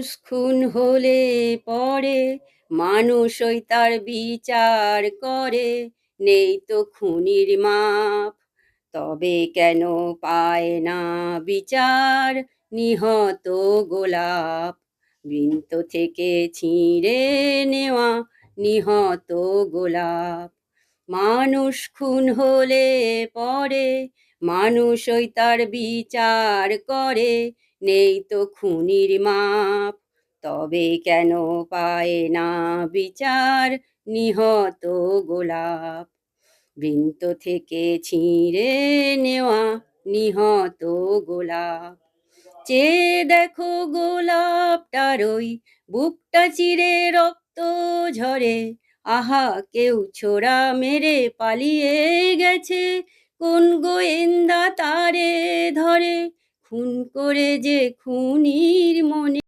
মানুষ খুন হলে পরে মানুষই তার বিচার করে, নেই তো খুনির মাপ। তবে কেন পায় না বিচার নিহত গোলাপ? বৃন্ত থেকে ছিঁড়ে নেওয়া নিহত গোলাপ। মানুষ খুন হলে পরে মানুষই তার বিচার করে, নেই তো খুনির মাপ। তবে কেন পায় না বিচার নিহত গোলাপ? বৃন্ত থেকে ছিঁড়ে নেওয়া নিহত গোলাপ। চেয়ে দেখো গোলাপটার ওই বুকটা চিরে রক্ত ঝরে। আহা, কেউ ছোড়া মেরে পালিয়ে গেছে, কোন গোয়েন্দা তারে ধরে? খুন করে যে খুনির মনে